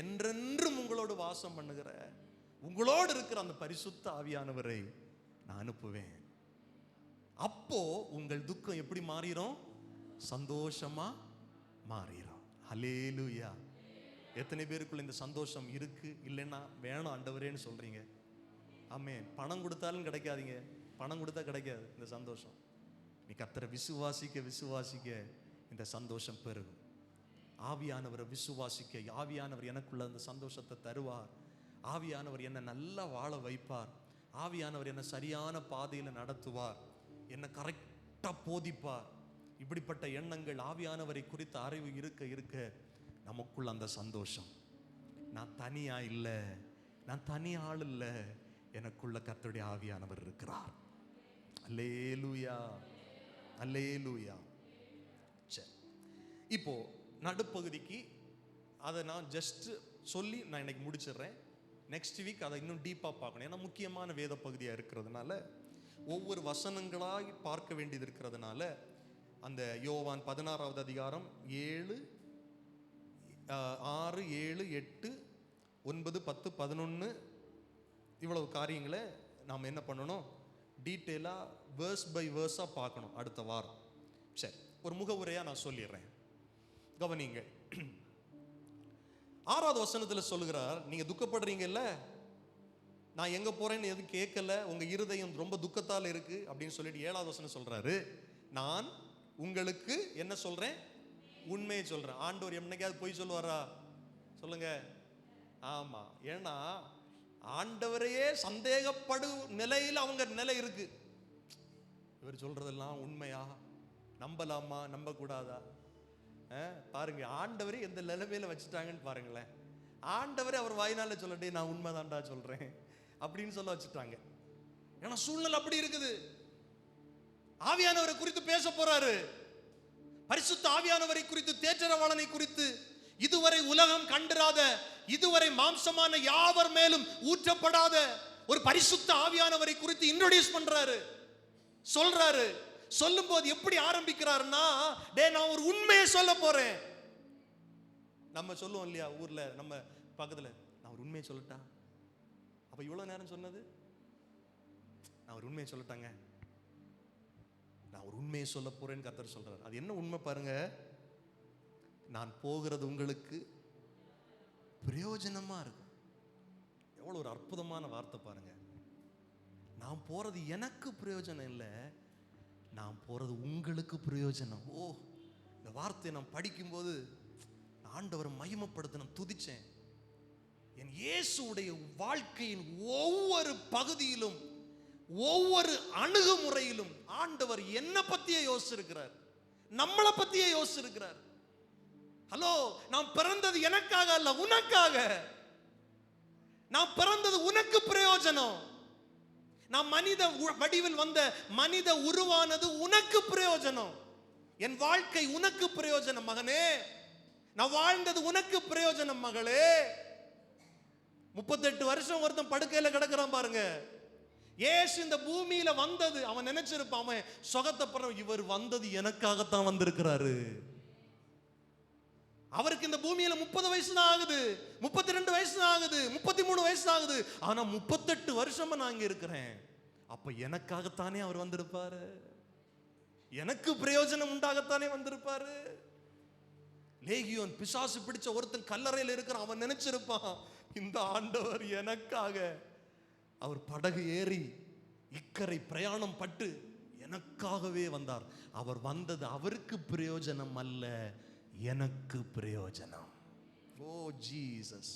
என்றென்றும் உங்களோடு வாசம் பண்ணுகிற, உங்களோடு இருக்கிற அந்த பரிசுத்த ஆவியானவரை நான் அனுப்புவேன். அப்போ உங்கள் துக்கம் எப்படி மாறிடும்? சந்தோஷமா மாறிடும். ஹல்லேலூயா. எத்தனை பேருக்குள்ள இந்த சந்தோஷம் இருக்கு? இல்லைன்னா வேணும் ஆண்டவரேன்னு சொல்றீங்க? ஆமென். பணம் கொடுத்தாலும் கிடைக்காதீங்க, பணம் கொடுத்தா கிடைக்காது இந்த சந்தோஷம். நீ கர்த்தரை விசுவாசிக்க விசுவாசிக்க இந்த சந்தோஷம் பெருகும். ஆவியானவரை விசுவாசிக்க, ஆவியானவர் எனக்குள்ள அந்த சந்தோஷத்தை தருவார். ஆவியானவர் என்னை நல்லா வாழ வைப்பார். ஆவியானவர் என்னை சரியான பாதையில் நடத்துவார், என்னை கரெக்டாக போதிப்பார். இப்படிப்பட்ட எண்ணங்கள், ஆவியானவரை குறித்த அறிவு இருக்க இருக்க நமக்குள்ள அந்த சந்தோஷம். நான் தனியா இல்லை, நான் தனி ஆள் இல்லை, எனக்குள்ள கர்த்தருடைய ஆவியானவர் இருக்கிறார். அல்லேலூயா, அல்லேலூயா. சரி, இப்போ நடுப்பகுதிக்கு அதை நான் ஜஸ்ட் சொல்லி நான் இன்னைக்கு முடிச்சிடுறேன். நெக்ஸ்ட் வீக் அதை இன்னும் டீப்பாக பார்க்கணும். ஏன்னா முக்கியமான வேத பகுதியாக இருக்கிறதுனால, ஒவ்வொரு வசனங்களாக பார்க்க வேண்டியது இருக்கிறதுனால, அந்த யோவான் 16வது அதிகாரம் 7, 6, 7, 8, 9, 10, 11 இவ்வளவு காரியங்களை நாம் என்ன பண்ணணும்? டீட்டெயிலாக வேர்ஸ் பை வேர்ஸாக பார்க்கணும் அடுத்த வாரம். சரி, ஒரு முகவுரையாக நான் சொல்லிடுறேன், கவனிங்க. 6வது வசனத்தில் சொல்லுகிறார், நீங்கள் துக்கப்படுறீங்கல்ல, நான் எங்கே போகிறேன்னு எதுவும் கேட்கல, உங்கள் இருதயம் ரொம்ப துக்கத்தால் இருக்குது அப்படின்னு சொல்லிட்டு 7வது வசனம் சொல்கிறாரு, நான் உங்களுக்கு என்ன சொல்கிறேன்? உண்மையை சொல்கிறேன். ஆண்டவர் என்னைக்காவது பொய் சொல்லுவாரா? சொல்லுங்க. ஆமாம். ஏன்னா ஆண்டவரையே சந்தேகப்படும் நிலையில் அவங்க நிலை இருக்கு. இவர் சொல்றதெல்லாம் உண்மையா? நம்பலாமா நம்பக்கூடாதா? பாருங்க, ஆண்டவரே எந்த நிலைமையில வச்சுட்டாங்கன்னு பாருங்களேன். ஆண்டவரே அவர் வாய்னால சொல்லட்டே நான் உண்மைதான்டா சொல்றேன் அப்படின்னு சொல்ல வச்சுட்டாங்க. ஏன்னா சூழ்நிலை அப்படி இருக்குது. ஆவியானவரை குறித்து பேச போறாரு. பரிசுத்த ஆவியானவரை குறித்து, தேற்றரவாளனை குறித்து, இதுவரை உலகம் கண்டிராத, இதுவரை மாம்சமான யாவர் மேலும் ஊற்றப்படாத ஒரு பரிசுத்த ஆவியானவரை குறித்து இன்ட்ரோடியூஸ் பண்றாரு, சொல்றாரு. சொல்லும் போது எப்படி ஆரம்பிக்கிறாருன்னா, நான் ஒரு உண்மையை சொல்ல போறேன். நம்ம சொல்லுவோம் இல்லையா ஊர்ல, நம்ம பக்கத்துல, நான் ஒரு உண்மையை சொல்லட்டா? அப்ப இவ்வளவு நேரம் சொன்னது, நான் ஒரு உண்மையை சொல்லட்டாங்க, நான் ஒரு உண்மையை சொல்ல போறேன்னு கர்த்தர் சொல்றாரு. அது என்ன உண்மை பாருங்க? நான் போகிறது உங்களுக்கு பிரயோஜனமா இருக்கும். எவ்வளவு ஒரு அற்புதமான வார்த்தை பாருங்க. நான் போறது எனக்கு பிரயோஜனம் இல்லை, நான் போறது உங்களுக்கு பிரயோஜனம். ஓ, இந்த வார்த்தையை நான் படிக்கும்போது ஆண்டவரை மகிமைப்படுத்த துதிச்சேன். என் இயேசுடைய வாழ்க்கையின் ஒவ்வொரு பகுதியிலும், ஒவ்வொரு அணுகுமுறையிலும் ஆண்டவர் என்ன பத்தியே யோசிச்சிருக்கிறார், நம்மளை பத்தியே யோசிச்சிருக்கிறார். ஹலோ, நான் பிறந்தது எனக்காக அல்ல, உனக்காக. நான் பிறந்தது உனக்கு பிரயோஜனம். நான் மனித வடிவில் வந்த, மனித உருவானது உனக்கு பிரயோஜனம். என் வாழ்க்கை உனக்கு பிரயோஜனம் மகனே. நான் வாழ்ந்தது உனக்கு பிரயோஜனம் மகளே. 38 வருஷம் ஒருத்தன் படுக்கையில கிடக்குறான் பாருங்க. ஏசு இந்த பூமியில வந்தது, அவன் நினைச்சிருப்பான், அவன் சொகத்தை, இவர் வந்தது எனக்காகத்தான் வந்திருக்கிறாரு. அவருக்கு இந்த பூமியில 30 வயசு தான் ஆகுது, 32 வயசு தான் ஆகுது, 33 வயசு தான் ஆகுது. ஆனா 38 வருஷமா நான் இங்க இருக்கிறேன். அப்ப எனக்காகத்தானே அவர் வந்திருப்பாரு, எனக்கு பிரயோஜனம் உண்டாகத்தானே வந்திருப்பாரு. லேகியோன், பிசாசு பிடிச்ச ஒருத்தன் கல்லறையில் இருக்கிறான், அவன் நினைச்சிருப்பான், இந்த ஆண்டவர் எனக்காக அவர் படகு ஏறி இக்கரை பிரயாணம் பட்டு எனக்காகவே வந்தார். அவர் வந்தது அவருக்கு பிரயோஜனம் அல்ல, எனக்கு பிரயோஜனம். ஓ ஜீசஸ்,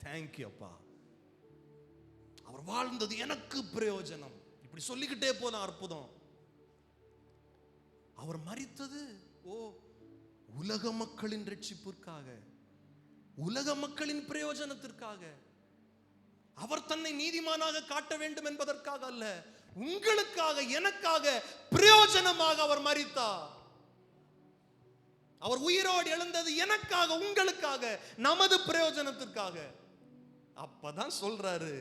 தேங்க்யூ அப்பா. அவர் வாழ்ந்தது எனக்கு பிரயோஜனம். இப்படி சொல்லிக்கிட்டே போன அற்புதம். அவர் மரித்தது உலக மக்களின் ரட்சிப்பிற்காக, உலக மக்களின் பிரயோஜனத்திற்காக. அவர் தன்னை நீதிமானாக காட்ட வேண்டும் என்பதற்காக அல்ல, உங்களுக்காக, எனக்காக, பிரயோஜனமாக அவர் மரித்தார். அவர் உயிரோடு எழுந்தது எனக்காக, உங்களுக்காக, நமது பிரயோஜனத்திற்காக. அப்பதான் சொல்றாரு,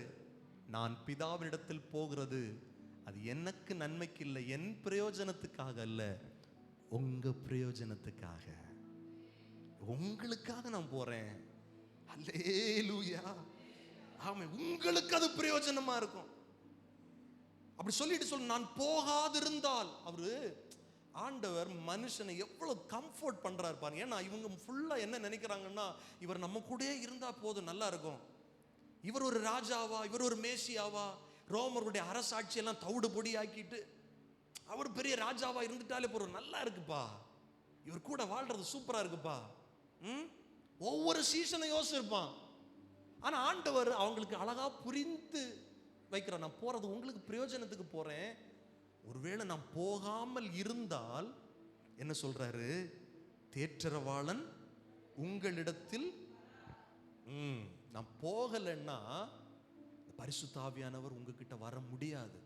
நான் பிதாவினிடத்தில் போகிறது அது எனக்கு நன்மைக்கு இல்லை, என் பிரயோஜனத்துக்காக அல்ல, உங்க பிரயோஜனத்துக்காக, உங்களுக்காக நான் போறேன். அல்லேலூயா. ஆமென். உங்களுக்கு அது பிரயோஜனமா இருக்கும். அப்படி சொல்லிட்டு நான் போகாதிருந்தால், அவரு ஆண்டவர் மனுஷனை எவ்வளவு கம்ஃபர்ட் பண்றாரு பாருங்க. ஏன்னா இவங்க ஃபுல்லா என்ன நினைக்கிறாங்கன்னா, இவர் நம்ம கூட இருந்தா போதும், நல்லா இருக்கும். இவர் ஒரு ராஜாவா, இவர் ஒரு மேசியாவா, ரோமருடைய அரசாட்சி எல்லாம் தவிடு பொடி ஆக்கிட்டு அவர் பெரிய ராஜாவா இருந்துட்டாலே போறோம், நல்லா இருக்குப்பா, இவர் கூட வாழ்றது சூப்பரா இருக்குப்பா. ஒவ்வொரு சீசனும் யோசிச்சிருப்பான். ஆனா ஆண்டவர் அவங்களுக்கு அழகா புரிந்து வைக்கிறார். நான் போறது உங்களுக்கு பிரயோஜனத்துக்கு போறேன். ஒருவேளை நான் போகாமல் இருந்தால் என்ன சொல்றாரு? தேற்றரவாளன் உங்களிடத்தில், நான் போகலைன்னா பரிசுத்த ஆவியானவர் உங்ககிட்ட வர முடியாது.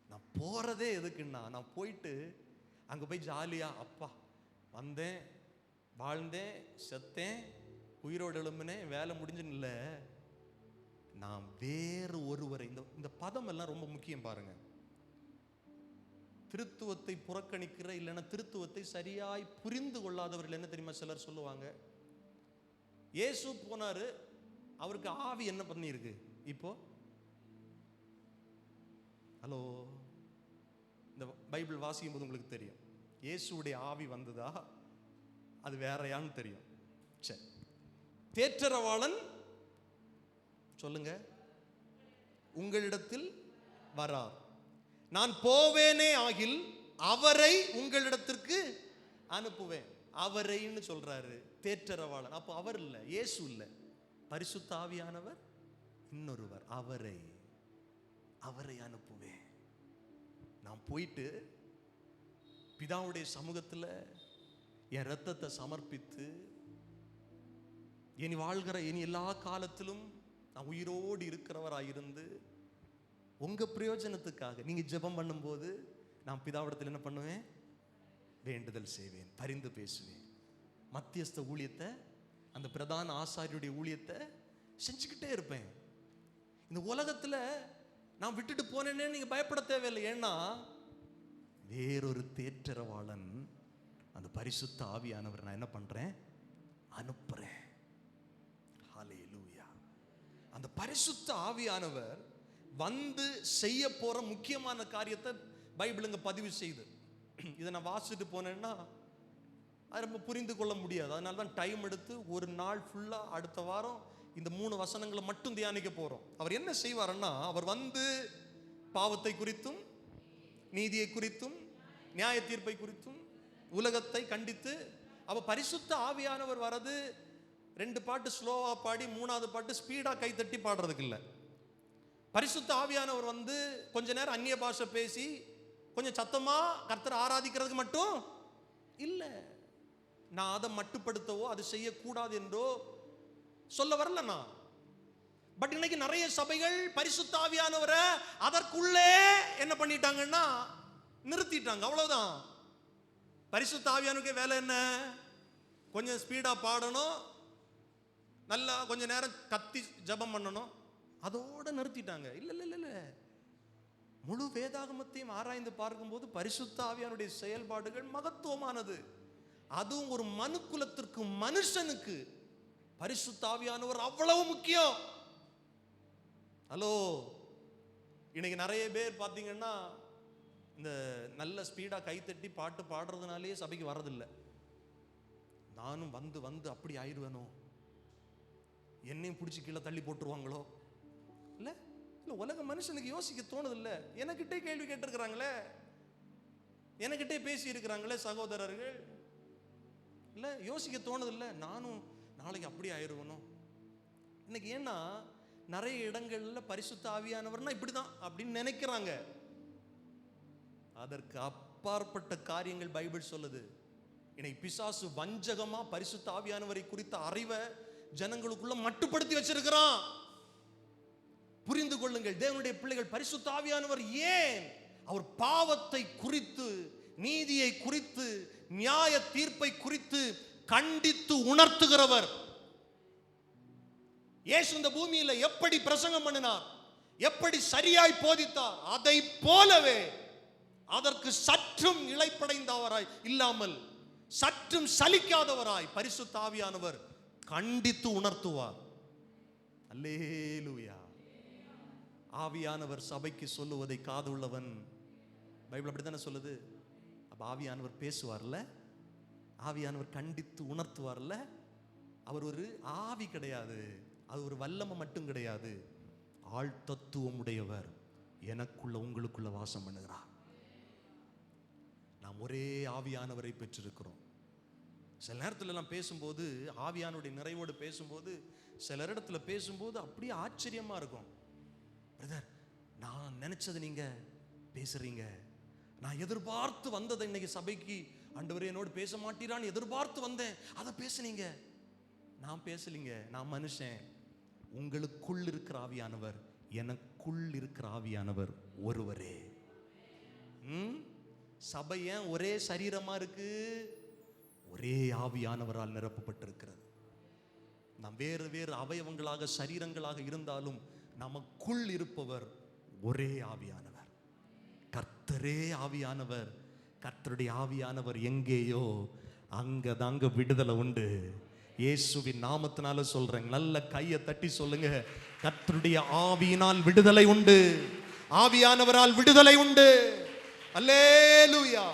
நான் போறதே எதுக்குன்னா, நான் போயிட்டு அங்க போய் ஜாலியா அப்பா வந்தேன், வாழ்ந்தேன், செத்தேன், உயிரோடு எழும்பினேன், வேலை முடிஞ்சுன்னு இல்லை. நான் வேறு ஒருவரை, இந்த பதம் எல்லாம் ரொம்ப முக்கியம் பாருங்க. திருத்துவத்தை புறக்கணிக்கிற, இல்லைன்னா திருத்துவத்தை சரியாய் புரிந்து கொள்ளாதவர்கள் என்ன தெரியுமா சிலர் சொல்லுவாங்க, இயேசு போனாரு, அவருக்கு ஆவி என்ன பண்ணிருக்கு இப்போ? ஹலோ, இந்த பைபிள் வாசிக்கும் போது உங்களுக்கு தெரியும், இயேசுடைய ஆவி வந்ததா அது வேறையான்னு தெரியும். சரி, தேற்றரவாளன் சொல்லுங்க, உங்களிடத்தில் வரார். நான் போவேனே ஆகில் அவரை உங்களிடத்திற்கு அனுப்புவேன். அவரைன்னு சொல்றாரு, தேற்றரவாளன். அப்போ அவர் இல்லை, இயேசு இல்லை, பரிசுத்த ஆவியானவர் இன்னொருவர். அவரை அனுப்புவேன். நான் போயிட்டு பிதாவுடைய சமூகத்தில் என் ரத்தத்தை சமர்ப்பித்து, இனி வாழ்கிற இனி எல்லா காலத்திலும் நான் உயிரோடு இருக்கிறவராயிருந்து உங்க பிரயோஜனத்துக்காக நீங்க ஜெபம் பண்ணும்போது நான் பிதாவிடத்தில் என்ன பண்ணுவேன்? வேண்டுதல் செய்வேன், பரிந்து பேசுவேன். மத்தியஸ்த ஊழியத்தை, அந்த பிரதான ஆசாரியுடைய ஊழியத்தை செஞ்சுக்கிட்டே இருப்பேன். இந்த உலகத்துல நான் விட்டுட்டு போனேன்னு நீங்க பயப்பட தேவையில்லை. ஏன்னா வேறொரு தேற்றரவாளன், அந்த பரிசுத்த ஆவியானவர் நான் என்ன பண்றேன்? அனுப்புறேன். ஹல்லேலூயா. அந்த பரிசுத்த ஆவியானவர் வந்து செய்ய போற முக்கியமான காரியத்தை பைபிளுங்க பதிவு செய்து, இதை நான் வாசிட்டு போனேன்னா அது ரொம்ப புரிந்து கொள்ள முடியாது. அதனால தான் டைம் எடுத்து ஒரு நாள் ஃபுல்லா அடுத்த வாரம் இந்த 3 வசனங்களை மட்டும் தியானிக்க போறோம். அவர் என்ன செய்வார்னா, அவர் வந்து பாவத்தை குறித்தும், நீதியை குறித்தும், நியாய தீர்ப்பை குறித்தும், உலகத்தை கண்டித்து, அவ பரிசுத்த ஆவியானவர் வரது 2 பாட்டு ஸ்லோவா பாடி 3வது பாட்டு ஸ்பீடா கை தட்டி பாடுறதுக்கு இல்லை. பரிசுத்த ஆவியானவர் வந்து கொஞ்ச நேரம் அந்நிய பாஷை பேசி கொஞ்சம் சத்தமா கர்த்தரை ஆராதிக்கிறதுக்கு மட்டும் இல்லை. நான் அதை மட்டுப்படுத்தவோ அது செய்யக்கூடாது என்றோ சொல்ல வரல நான். பட் இன்னைக்கு நிறைய சபைகள் பரிசுத்த ஆவியானவரை அதற்குள்ளே என்ன பண்ணிட்டாங்கன்னா நிறுத்திட்டாங்க. அவ்வளவுதான். பரிசுத்த ஆவியானவருக்கு வேலை என்ன? கொஞ்சம் ஸ்பீடா பாடணும், நல்லா கொஞ்ச நேரம் கத்தி ஜெபம் பண்ணணும், அதோட நிறுத்திட்டாங்க. இல்ல இல்ல இல்ல, முழு வேதாகமத்தையும் ஆராய்ந்து பார்க்கும்போது பரிசுத்த ஆவியானுடைய செயல்பாடுகள் மகத்துவமானது. அதுவும் ஒரு மனுக்குலத்திற்கு, மனுஷனுக்கு பரிசுத்த ஆவியானவர் அவ்வளவு முக்கியம். ஹலோ, இன்னைக்கு நிறைய பேர் பார்த்தீங்கன்னா இந்த நல்ல ஸ்பீடா கைத்தட்டி பாட்டு பாடுறதுனாலே சபைக்கு வரதில்லை. நானும் வந்து வந்து அப்படி ஆயிடுவேனோ, என்னையும் பிடிச்சி கீழே தள்ளி போட்டுருவாங்களோ. இல்லை இல்லை, உலக மனுஷனுக்கு யோசிக்க தோணுது இல்லை. எனக்கிட்டே கேள்வி கேட்டிருக்கிறாங்களே, எனக்கிட்டே பேசி இருக்கிறாங்களே சகோதரர்கள். இல்லை, யோசிக்க தோணுது இல்லை, நானும் நாளைக்கு அப்படி ஆயிடுவனும் இன்னைக்கு. ஏன்னா நிறைய இடங்கள்ல பரிசுத்த ஆவியானவர்னா இப்படிதான் அப்படின்னு நினைக்கிறாங்க. அதற்கு அப்பாற்பட்ட காரியங்கள் பைபிள் சொல்லுது. இன்னைக்கு பிசாசு வஞ்சகமா பரிசுத்த ஆவியானவரை குறித்த அறிவை ஜனங்களுக்குள்ள மட்டுப்படுத்தி வச்சிருக்கிறான். புரிந்து கொள்ளுங்கள் தேவனுடைய பிள்ளைகள், பரிசுத்த ஆவியானவர் ஏன்? அவர் பாவத்தை குறித்து, நீதியை குறித்து, நியாய தீர்ப்பை குறித்து கண்டித்து உணர்த்துகிறவர். இயேசு இந்த பூமியில எப்படி பிரசங்கம் பண்ணினார், எப்படி சரியாய் போதித்தார், அதை போலவே அதற்கு சற்றும் இளைப்படைந்தவராய் இல்லாமல், சற்றும் சலிக்காதவராய் பரிசுத்த ஆவியானவர் கண்டித்து உணர்த்துவார். அல்லேலூயா. ஆவியானவர் சபைக்கு சொல்லுவதை காதுள்ளவன். பைபிள் அப்படித்தானே சொல்லுது. அப்ப ஆவியானவர் பேசுவார்ல, ஆவியானவர் கண்டித்து உணர்த்துவார்ல. அவர் ஒரு ஆவி கிடையாது, அது ஒரு வல்லமை மட்டும் கிடையாது, ஆள் தத்துவம் உடையவர். எனக்குள்ள உங்களுக்குள்ள வாசம் பண்ணுகிறார். நாம் ஒரே ஆவியானவரை பெற்றிருக்கிறோம். சில நேரத்துல எல்லாம் பேசும்போது, ஆவியானுடைய நிறைவோடு பேசும்போது, சில இடத்துல பேசும்போது அப்படியே ஆச்சரியமா இருக்கும். பிரதர், நான் நினைச்சதை நீங்க பேசுறீங்க. நான் எதிர்பார்த்து வந்ததை இன்னைக்கு சபைக்கு ஆண்டவரே என்னோடு பேச மாட்டீரான்னு எதிர்பார்த்து வந்தேன், அதை பேசுனீங்க. நான் பேசலீங்க, நான் மனுஷன். உங்களுக்குள் இருக்கிற ஆவியானவர், எனக்குள் இருக்கிற ஆவியானவர் ஒருவரே. சபை ஏன் ஒரே சரீரமா இருக்கு? ஒரே ஆவியானவரால் நிரப்பப்பட்டிருக்கிறது. நாம் வேறு வேறு அவயவங்களாக சரீரங்களாக இருந்தாலும் நமக்குள் இருப்பவர் ஒரே ஆவியானவர். கர்த்தரே ஆவியானவர். கர்த்தருடைய ஆவியானவர் எங்கேயோ அங்கதாங்க விடுதலை உண்டு. இயேசுவின் நாமத்தினால சொல்றேன், நல்ல கையை தட்டி சொல்லுங்க, கர்த்தருடைய ஆவியினால் விடுதலை உண்டு, ஆவியானவரால் விடுதலை உண்டு. அல்லேலூயா.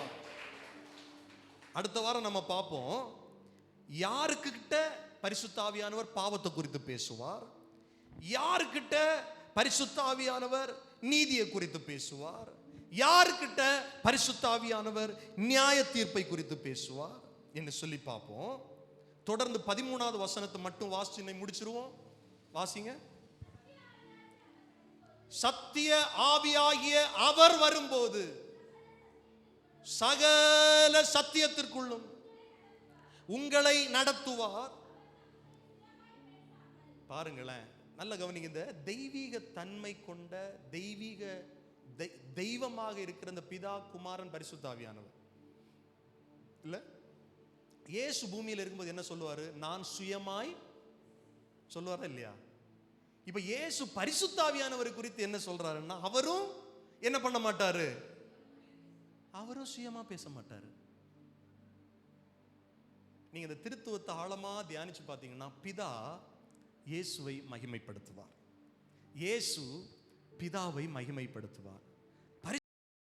அடுத்த வாரம் நம்ம பார்ப்போம், யாருக்கிட்ட பரிசுத்த ஆவியானவர் பாவத்தை குறித்து பேசுவார், யாருக்கிட்ட பரிசுத்த ஆவியானவர் நீதியை குறித்து பேசுவார், யாருக்கிட்ட பரிசுத்த ஆவியானவர் நியாய தீர்ப்பை குறித்து பேசுவார் என்று சொல்லி பார்ப்போம். தொடர்ந்து 13வது வசனத்தை மட்டும் வாசிச்சு முடிச்சிருவோம். வாசிங்க. சத்திய ஆவியாகிய அவர் வரும்போது சகல சத்தியத்திற்குள்ளும் உங்களை நடத்துவார். பாருங்களேன், நல்ல கவனிங்க. இந்த தெய்வீக தன்மை கொண்ட தெய்வமாக இருக்கிற இந்த பிதா, குமாரன், பரிசுத்த ஆவியானவர் இல்ல, இயேசு பூமியில் இருக்கும்போது என்ன சொல்லுவாரு? நான் சுயமாய் சொல்லுவாரா இல்லையா? இப்ப இயேசு பரிசுத்த ஆவியானவர் குறித்து என்ன சொல்றாருன்னா, அவரும் என்ன பண்ண மாட்டாரு? அவரும் சுயமா பேச மாட்டாரு. நீங்க இந்த திருத்துவத்தை ஆழமா தியானிச்சு பார்த்தீங்கன்னா, பிதா இயேசுவை மகிமைப்படுத்துவார், இயேசு பிதாவை மகிமைப்படுத்துவார்.